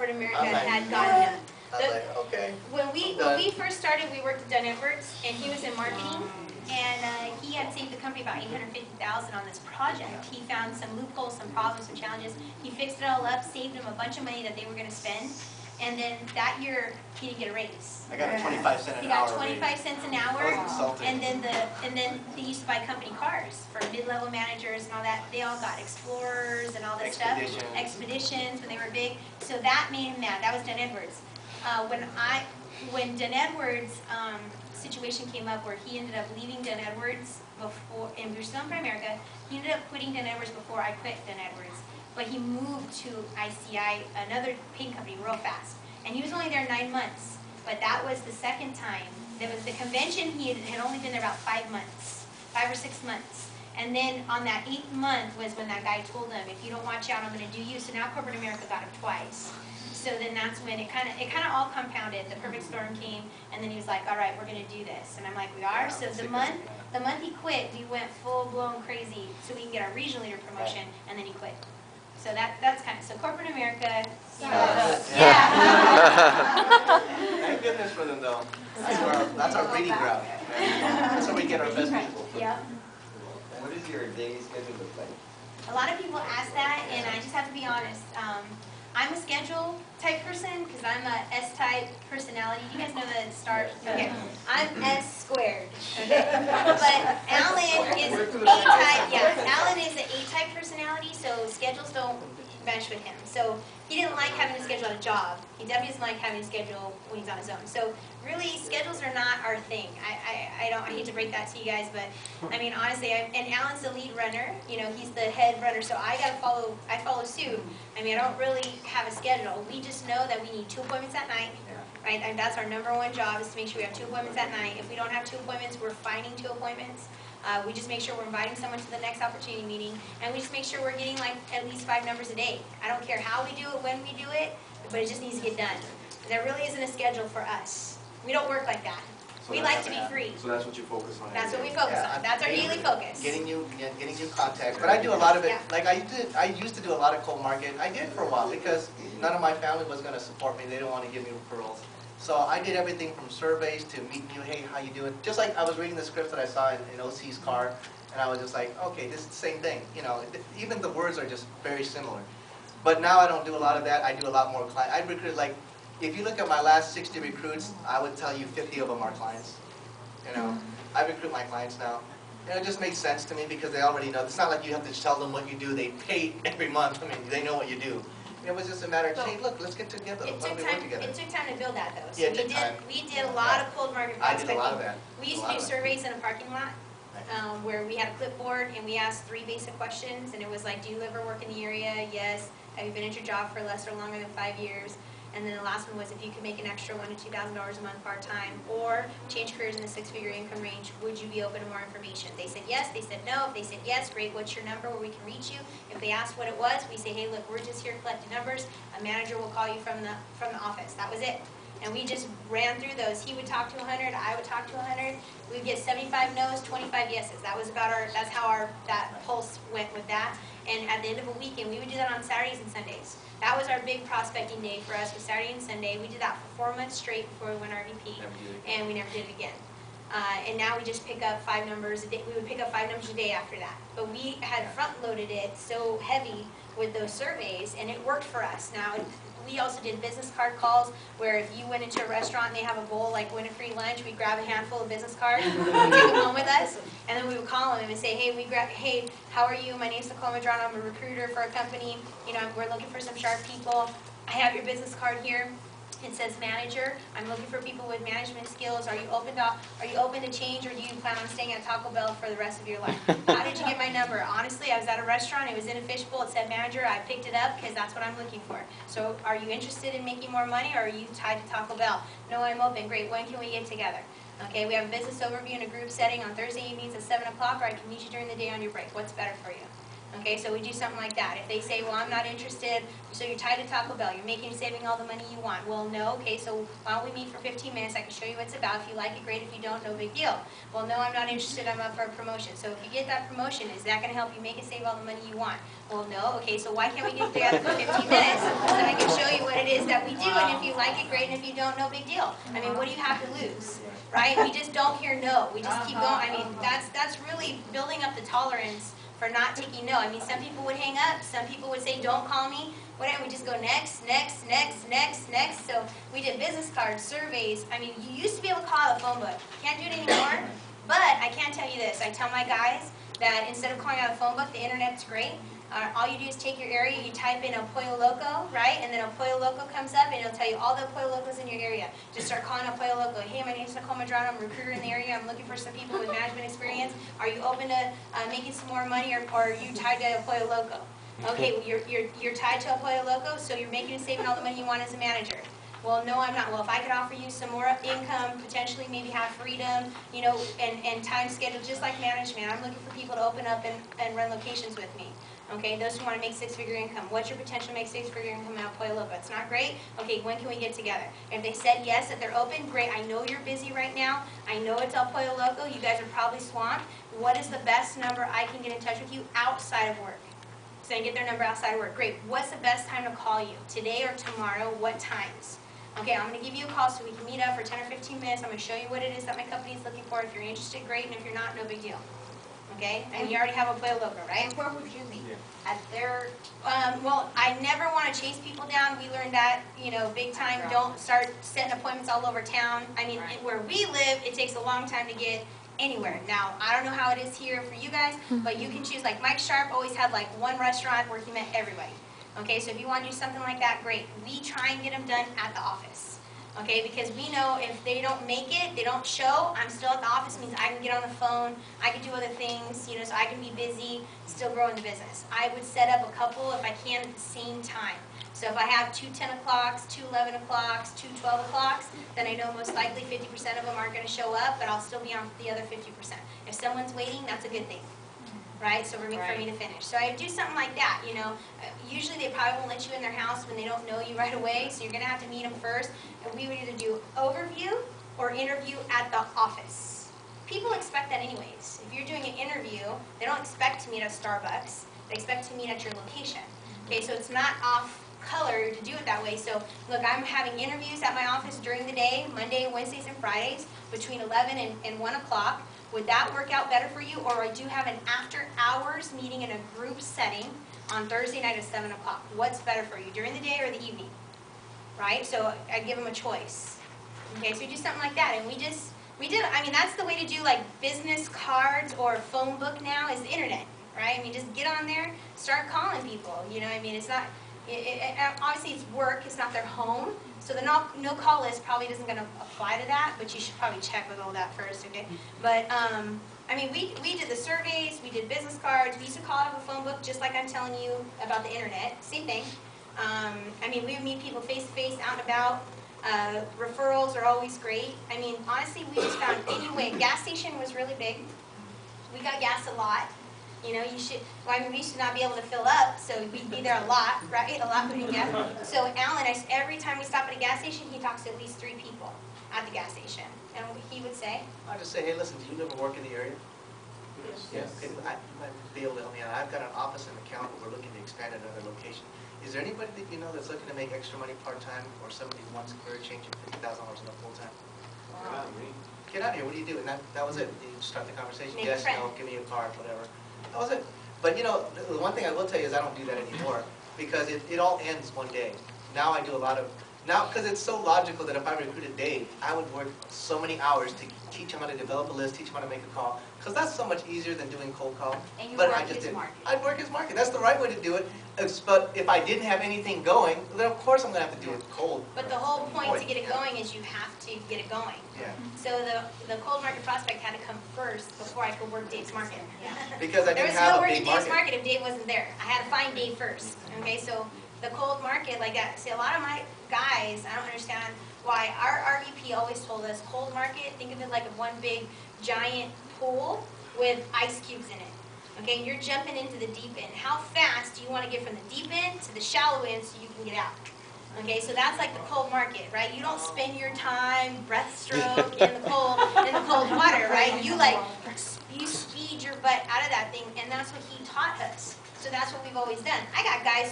corporate America had gotten him. I was like, okay. When we first started, we worked at Dunn Edwards, and he was in marketing, and he had saved the company about $850,000 on this project. He found some loopholes, some problems, some challenges. He fixed it all up, saved them a bunch of money that they were going to spend, and then that year he didn't get a raise. I got a 25 cent an hour. He got 25 cents an hour, I was insulted. and then they used to buy company cars for mid-level managers and all that. They all got Explorers and all this stuff, Expeditions when they were big. So that made him mad. That was Dunn Edwards. When Dunn Edwards' situation came up where he ended up leaving Dunn Edwards before, and we were still in Primerica, he ended up quitting Dunn Edwards before I quit Dunn Edwards. But he moved to ICI, another paint company, real fast. And he was only there 9 months. But that was the second time. There was the convention, he had only been there about 5 months, 5 or 6 months. And then on that 8th month was when that guy told him, if you don't watch out, I'm going to do you. So now corporate America got him twice. So then that's when it kind of all compounded. The perfect storm came, and then he was like, all right, we're going to do this. And I'm like, we are? So the month he quit, we went full-blown crazy so we can get our regional leader promotion, and then he quit. So that's kind of, so corporate America, yeah. Thank goodness for them, though. That's our breeding ground. That's where we get our best people. Yeah. What does your daily schedule look like? A lot of people ask that, and I just have to be honest. I'm a schedule type person because I'm a S-type personality. You guys know the star? Okay. I'm S squared. Okay. But Allan is A-type. Yeah, Allan is an A-type personality, so schedules don't mesh with him. So he didn't like having to schedule at a job. He definitely doesn't like having to schedule when he's on his own. So really, schedules are not our thing. I hate to break that to you guys, but I mean honestly, and Allan's the lead runner. You know, he's the head runner, so I follow suit. I mean, I don't really have a schedule. We just know that we need 2 appointments at night. Right, and that's our #1 job is to make sure we have 2 appointments at night. If we don't have 2 appointments, we're finding 2 appointments. We just make sure we're inviting someone to the next opportunity meeting, and we just make sure we're getting like at least 5 numbers a day. I don't care how we do it, when we do it, but it just needs to get done. There really isn't a schedule for us. We don't work like that. So we like to be free. So that's what you focus on. That's what we focus on. That's our daily focus. Getting new contacts. But I do a lot of it. Like I used to do a lot of cold market. I did for a while because none of my family was going to support me. They didn't want to give me referrals. So I did everything from surveys to meeting you, hey, how you doing? Just like I was reading the scripts that I saw in OC's car, and I was just like, okay, this is the same thing. You know, even the words are just very similar. But now I don't do a lot of that. I do a lot more client. I recruit like, if you look at my last 60 recruits, I would tell you 50 of them are clients. You know, I recruit my clients now. And it just makes sense to me because they already know. It's not like you have to tell them what you do. They pay every month. I mean, they know what you do. It was just a matter of, hey, look, let's get together. It took time to build that, though. So yeah, we did a lot of cold market prospecting. I did a lot of that. We used to do surveys in a parking lot where we had a clipboard and we asked 3 basic questions. And it was like, do you live or work in the area? Yes. Have you been at your job for less or longer than 5 years? And then the last one was if you could make an extra $1,000 to $2,000 a month part-time or change careers in the 6-figure income range, would you be open to more information? They said yes, they said no. If they said yes, great, what's your number where we can reach you? If they asked what it was, we say, hey, look, we're just here collecting numbers. A manager will call you from the office. That was it. And we just ran through those. He would talk to 100, I would talk to 100. We'd get 75 no's, 25 yeses. That was about that's how that pulse went with that. And at the end of a weekend, we would do that on Saturdays and Sundays. That was our big prospecting day for us, was Saturday and Sunday. We did that for 4 months straight before we went RVP, and we never did it again. And now we just pick up 5 numbers a day. We would pick up 5 numbers a day after that. But we had front-loaded it so heavy with those surveys, and it worked for us. Now, we also did business card calls where if you went into a restaurant and they have a goal like win a free lunch, we'd grab a handful of business cards and take them home with us. And then we would call them and say, hey, how are you? My name's Nicole Medrano. I'm a recruiter for a company. You know, we're looking for some sharp people. I have your business card here. It says manager. I'm looking for people with management skills. Are you open to change, or do you plan on staying at Taco Bell for the rest of your life? How did you get my number? Honestly, I was at a restaurant. It was in a fishbowl. It said manager. I picked it up because that's what I'm looking for. So are you interested in making more money, or are you tied to Taco Bell? No, I'm open. Great. When can we get together? Okay, we have a business overview in a group setting on Thursday evenings at 7 o'clock, or I can meet you during the day on your break. What's better for you? Okay, so we do something like that. If they say, well, I'm not interested, so you're tied to Taco Bell, you're saving all the money you want. Well, no, okay, so why don't we meet for 15 minutes, I can show you what it's about. If you like it, great. If you don't, no big deal. Well, no, I'm not interested, I'm up for a promotion. So if you get that promotion, is that gonna help you make and save all the money you want? Well, no, okay, so why can't we get together for 15 minutes so I can show you what it is that we do, and if you like it, great, and if you don't, no big deal. I mean, what do you have to lose, right? We just don't hear no, we just keep going. I mean, that's really building up the tolerance for not taking no. I mean, some people would hang up, some people would say, don't call me, whatever, we just go next, next, next, next, next. So we did business cards, surveys. I mean, you used to be able to call out a phone book. Can't do it anymore, but I can tell you this. I tell my guys that instead of calling out a phone book, the internet's great. All you do is take your area, you type in El Pollo Loco, right? And then El Pollo Loco comes up and it'll tell you all the Pollo Locos in your area. Just start calling El Pollo Loco. Hey, my name's Nicole Medrano, I'm a recruiter in the area. I'm looking for some people with management experience. Are you open to making some more money, or are you tied to El Pollo Loco? Okay, well, you're tied to El Pollo Loco, so you're making and saving all the money you want as a manager. Well, no, I'm not. Well, if I could offer you some more income, potentially maybe have freedom, you know, and time schedule, just like management. I'm looking for people to open up and run locations with me. Okay, those who want to make six-figure income. What's your potential to make six-figure income out of Pollo Loco? It's not great? Okay, when can we get together? If they said yes, if they're open, great. I know you're busy right now. I know it's El Pollo Loco. You guys are probably swamped. What is the best number I can get in touch with you outside of work? So I can get their number outside of work. Great. What's the best time to call you? Today or tomorrow? What times? Okay, I'm going to give you a call so we can meet up for 10 or 15 minutes. I'm going to show you what it is that my company is looking for. If you're interested, great. And if you're not, no big deal. Okay? And you already have a Pollo Loco, right? And where would you meet? At their... Well, I never want to chase people down. We learned that, you know, big time. Don't start setting appointments all over town. I mean, where we live, it takes a long time to get anywhere. Now, I don't know how it is here for you guys, but you can choose. Like Mike Sharp always had like one restaurant where he met everybody. Okay, so if you want to do something like that, great. We try and get them done at the office. Okay, because we know if they don't make it, they don't show, I'm still at the office, means I can get on the phone, I can do other things, you know, so I can be busy, still growing the business. I would set up a couple if I can at the same time. So if I have 2 10 o'clocks, 2 11 o'clocks, 2 12 o'clocks, then I know most likely 50% of them aren't going to show up, but I'll still be on the other 50%. If someone's waiting, that's a good thing. Right, so for me to finish. So I do something like that, you know. Usually they probably won't let you in their house when they don't know you right away, so you're going to have to meet them first. And we would either do overview or interview at the office. People expect that anyways. If you're doing an interview, they don't expect to meet at Starbucks. They expect to meet at your location. Okay, so it's not off color to do it that way. So look, I'm having interviews at my office during the day, Monday, Wednesdays, and Fridays, between 11 and 1 o'clock. Would that work out better for you? Or I do have an after-hours meeting in a group setting on Thursday night at 7 o'clock. What's better for you, during the day or the evening? Right? So I give them a choice. Okay, so we do something like that. And we did, I mean, that's the way to do like business cards or phone book now is the internet. Right? I mean, just get on there, start calling people. You know, I mean, it's not, obviously it's work, it's not their home. So the no call list probably isn't going to apply to that, but you should probably check with all that first, okay? But, I mean, we did the surveys, we did business cards, we used to call out of a phone book just like I'm telling you about the internet, same thing. I mean, we would meet people face-to-face, out and about. Referrals are always great. I mean, honestly, we just found anyway, gas station was really big. We got gas a lot. You know, you should, well, I mean, we used to not be able to fill up, so we'd be there a lot, right? A lot putting gas. So Allan, every time we stop at a gas station, he talks to at least 3 people at the gas station. And he would say? I just say, hey, listen, do you live and work in the area? Yes. Okay, you might be able to help me out. I've got an office in McAllen, but we're looking to expand at another location. Is there anybody that you know that's looking to make extra money part-time, or somebody who wants a career change at $50,000 in a full-time? Wow. Get out of here, what do you do? And that was it. You start the conversation, Make yes, a friend. no, give me a card, whatever. That was it. But you know, the one thing I will tell you is I don't do that anymore, because it all ends one day. Now I do a lot of, now because it's so logical that if I recruited Dave, I would work so many hours to teach him how to develop a list, teach him how to make a call, because that's so much easier than doing cold call. And you But work I just his didn't. market. I'd work his market. That's the right way to do it. But if I didn't have anything going, then of course I'm going to have to do it cold. But the whole point to get it going is you have to get it going. Yeah. So the cold market prospect had to come first before I could work Dave's market. Because I There didn't was have no a working big Dave's market. market if Dave wasn't there. I had to find Dave first. Okay, so the cold market, like that. See, a lot of my guys, I don't understand why our RVP always told us cold market. Think of it like one big giant pool with ice cubes in it. Okay, you're jumping into the deep end. How fast do you want to get from the deep end to the shallow end so you can get out? Okay, so that's like the cold market, right? You don't spend your time breaststroke in the cold water, right? You speed your butt out of that thing, and that's what he taught us. So that's what we've always done. I got guys